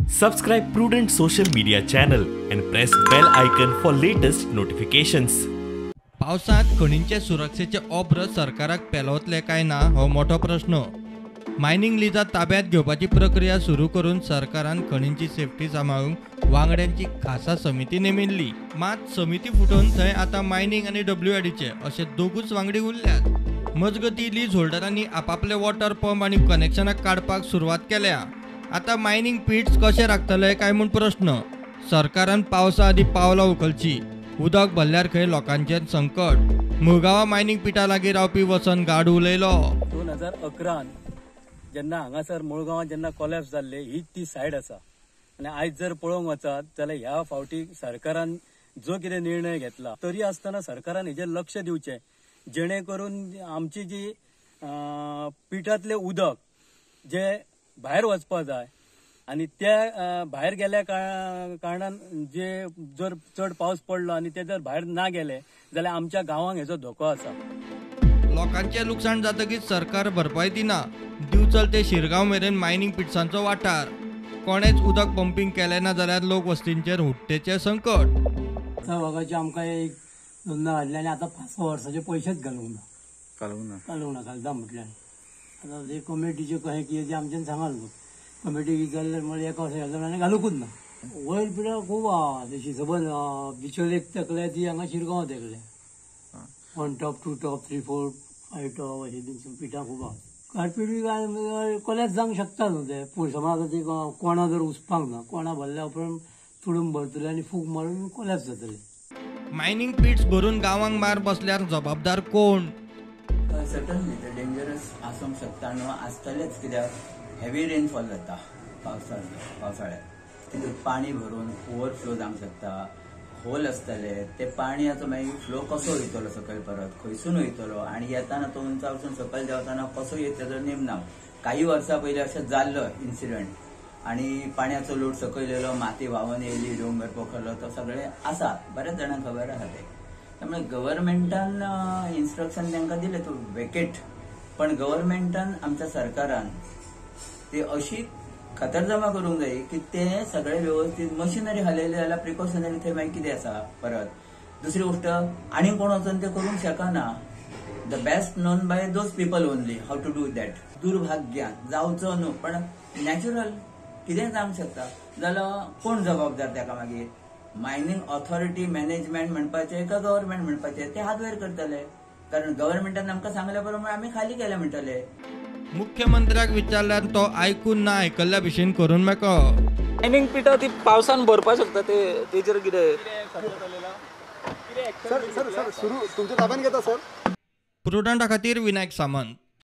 Subscribe Prudent social media channel and press bell icon for latest notifications. पावसात खणींचे सुरक्षेचे ऑब्र सरकाराक पेलवतले काय ना हो मोठो प्रश्न। मायनिंग लिजा ताब्यात घेवपाची प्रक्रिया सुरू करून सरकारान खणींची सेफ्टी सांबाळूंक वांगड्यांची खासा समिती नेमिल्ली। मात समिती फुटून थंय आता मायनिंग आणि WIDचे असे दोगूच वांगडी उरल्यात। मजगती लीज होल्डरांनी आपापले वॉटर पंप आणि कनेक्शनां काडपाक सुरवात केल्या। आता मायनिंग पिट्स कशे राखतले काय म्हूण प्रश्न। सरकारान पावसा आदी पावलां उखलची। उदक भरल्यार खंय लोकांचें संकट। मुळगांवा मायनिंग पिटा लागीं रावपी वसंत गाड उलयलो। 2011 जेन्ना हांगासर मुळगांवां जेन्ना कोलॅप्स जाल्ले ही ती सायड आसा आनी आयज जर पळोवंक वचत जाल्यार ह्या फावटी सरकारान जो कितें निर्णय घेतला तरी आसतना सरकारान हेजेर लक्ष दिवचें जेणे करून आमची जी पिठांतले उदक जे भायर वचपा जाय आणि त्या भायर गेल्या कारणान जे जर चड पावस पडलो आणि ते जर भायर ना गेले जाल्यार आमच्या गांवांक हेजो धोको आसा। लोकांचे लुकसाण जातकीच सरकार भरपाई दिना। दिवचल ते शिरगांव मेरेन मायनिंग पिट्सांचो वाठार। कोणेच उदक पंपिंग केलें ना जाल्यार लोक वस्तींचेर हुट्टेचें संकट। वगाचे आमकां एक धंदा हाडले आनी आतां 5 वर्साचे पयशेच घालूंक ना घालता म्हटल्यार आतां ते कमिटीचे कशें कितें आमच्यान सांगल कमिटी जाल्यार म्हळ्यार एका वर्सा घालता आनी घालूंकूच ना। वयर पिड्यार खूब आहा तशी सबंद बिचोल एक तेकले ती हांगा शिरगांव तेकले 1 टॉप 2 टॉप 3 4 5 टॉप अशी पिठां खूब आहा। कार्पेट बी कोल्याच जावंक शकता न्हू ते पूण समज ती कोणा जर उसपाक ना कोणा भरल्या उपरांत तुडून भरतले आनी फूक मारून कोल्याच जातले। मायनिंग पिट्स भरून गांवांक मार बसल्यार जबाबदार कोण? सर्टनली ते डेंजरस आसूंक शकता न्हू आसतलेच कित्याक हेवी रेनफॉल जाता पावसाळ्यात तितून पाणी भरून ओवरफ्लो जावंक शकता। होल आसतले ते पाणयाचो मागीर फ्लो कसो वयतलो सकयल परत खंयसून वयतलो आनी येताना तो उंचावसून सकयल देंवताना कसो येत तेजो नेम ना। काही वर्सां पयलीं अशें जाल्लो इन्सिडंट आनी पाण्याचो लोड सकयल येयलो माती व्हांवून येयली डोंगर पोखरलो तो सगळें आसा बऱ्याच जाणांक खबर आसा ते। त्यामुळे गव्हर्नमेंटान इन्स्ट्रक्शन तांकां दिले टू वेकेट पण गव्हर्नमेंटान आमच्या सरकारान ती अशी खातरजमा करूंक जाय की ते सगळे व्यवस्थित मशिनरी हालयले जाल्यार प्रिकॉशनरी थंय मागीर कितें आसा परत। दुसरी गोष्ट आनी कोण वचून ते करूंक शकना। The best known by those people only have to do that. दुर्भाग्यान जावचो न्हू पण नॅचरल कितें जावंक शकता जाल्यार कोण जबाबदार ताका मागीर? मायनिंग ऑथॉरिटी मॅनेजमेंट म्हणपाचे का गव्हर्नमेंट म्हणपाचे ते हात वयर करतले कारण गव्हर्नमेंटान आमकां सांगल्या प्रमाणे आमी खाली केले म्हणटले। मुख्यमंत्र्याक विचारल्यार तो आयकून ना आयकल्ल्या भशेन करून मेको। मायनिंग पिठां ती पावसान भरपाक शकता तेजेर कितें सर सुरू तुमच्या ताब्यात घेता सर। प्रुडंटा खातीर विनायक सामंत।